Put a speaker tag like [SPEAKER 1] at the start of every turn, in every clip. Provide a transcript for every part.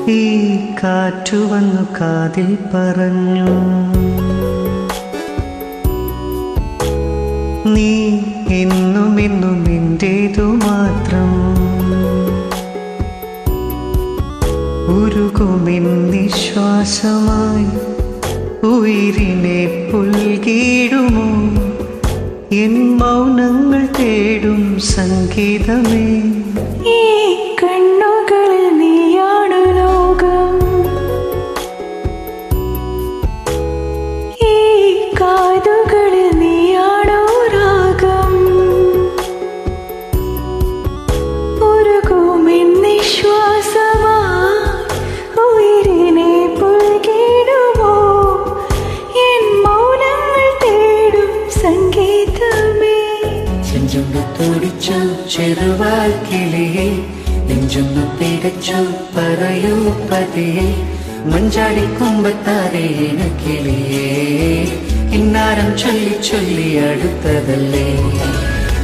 [SPEAKER 1] ഈ കാറ്റു വന്നു കാതിൽ പറഞ്ഞു, നീ എന്നും എന്നും എന്റേതു മാത്രം. ഉരുകുമെൻ നിശ്വാസമായി ഉയിരിനെ പുൽകിടുമോ എൻ മൗനങ്ങൾ തേടും സംഗീതമേ.
[SPEAKER 2] ഈ കണ്ണുകളിൽ നീയാണ് ലോകം, ഈ കാതുകളിൽ നീയാണോ രാഗം. ഉരുകുമെൻ നിശ്വാസമായി ഉയിരിനെ പുൽകിടുമോ എൻ മൗനങ്ങൾ തേടും സംഗീതമേ.
[SPEAKER 1] ചെഞ്ചൊന്ന് തുടിച്ചു ചെറുവാൽ കിളിയെ, നെഞ്ചൊന്ന് പിടച്ചു പറയൂ പതിയെ, മഞ്ചാടിക്കുമ്പത്താരേ കിളിയേ, ഇന്നാരം ചൊല്ലി ചൊല്ലി അടുത്തതല്ലേ.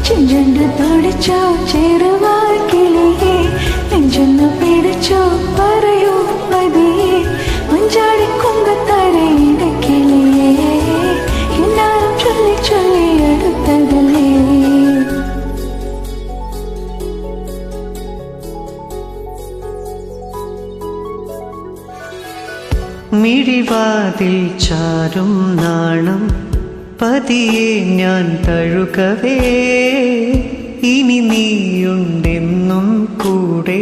[SPEAKER 2] ചെഞ്ചൊന്ന് തുടിച്ചു ചെറുവാൽ കിളിയെ, നെഞ്ചൊന്ന് പിടച്ചു പറയൂ പതിയെ, മഞ്ചാടിക്കുമ്പത്താരേ കിളിയേ, ഇന്നാരം ചൊല്ലി ചൊല്ലി അടുത്തതല്ലേ.
[SPEAKER 1] മിഴിവാതിൽ ചാരും നാണം പതിയെ ഞാൻ തഴുകവേ, ഇനി നീയുണ്ടെന്നും കൂടെ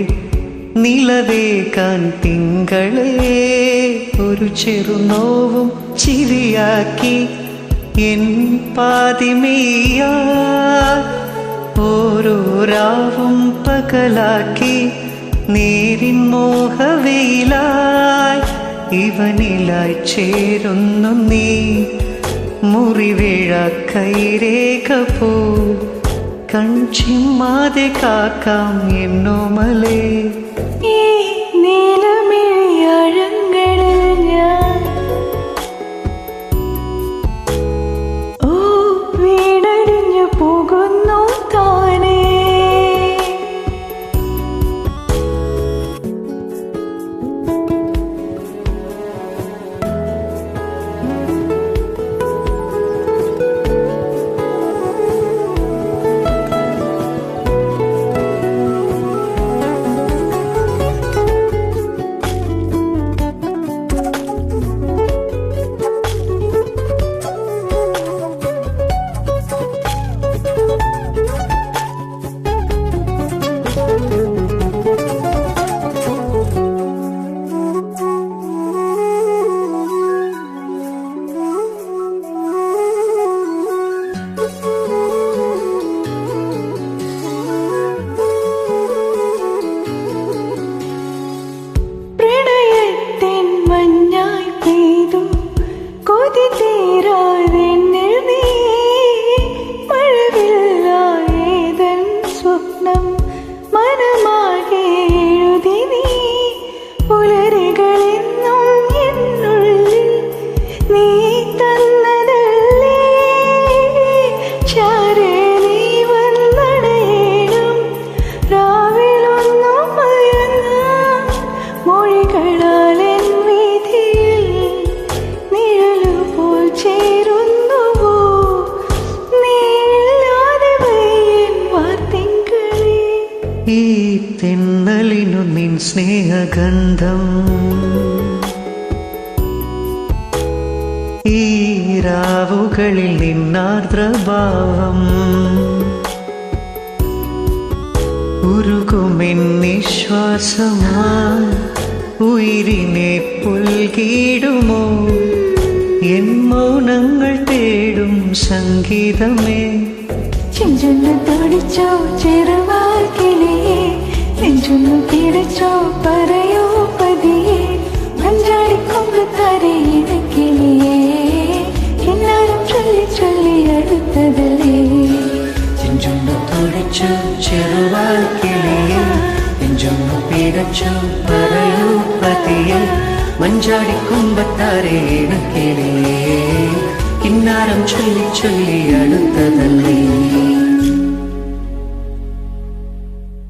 [SPEAKER 1] നിലവേകാൻ തിങ്കളേ. ഒരു ചെറുനോവും ചിരിയാക്കി എൻ പാതിമേയാ, ഓരോ രാവും പകലാക്കി നേരിൻ മോഹവെയിലായി ഇവനിലായി ചേരുന്നു നീ. മുറിവേഴ കൈരേഖ പോ കൺചിമ്മാതെ കാക്കാം എന്നോമലേ.
[SPEAKER 2] ഈ നീലമിഴിയഴങ്ങളിൽ ഞാൻ വീടടിഞ്ഞു പോകുന്നു താനേ.
[SPEAKER 1] ഈ തെന്നലിനു നിൻ സ്നേഹഗന്ധം, ഈ രാവുകളിൽ നിന്നാർദ്രഭാവം, ഉരുകുമെൻ നിശ്വാസമായി ഉയിരിനെ പുൽകിടുമോ എൻ മൗനങ്ങൾ തേടും സംഗീതമേ.
[SPEAKER 2] ചെഞ്ചൊന്ന് തുടിച്ചോ ചെറുവാൽ കിളിയെ, നെഞ്ചൊന്ന് പിടിച്ചോ പറയൂ പതിയെ, മഞ്ചാടിക്കൊമ്പത്താരേ കിളിയേ, എന്നാലും ചൊല്ലി ചൊല്ലി അടുത്തതല്ലേ.
[SPEAKER 1] ചെഞ്ചൊന്ന് തുടിച്ചോ ചെറുവാൽ കിളിയെ, നെഞ്ചൊന്ന് പിടിച്ചോ പറയൂ പതിയെ, മഞ്ചാടിക്കൊമ്പത്താരേ കിളിയേ, കിന്നാരം ചൊല്ലി ചൊല്ലി അടുത്തതല്ലേ.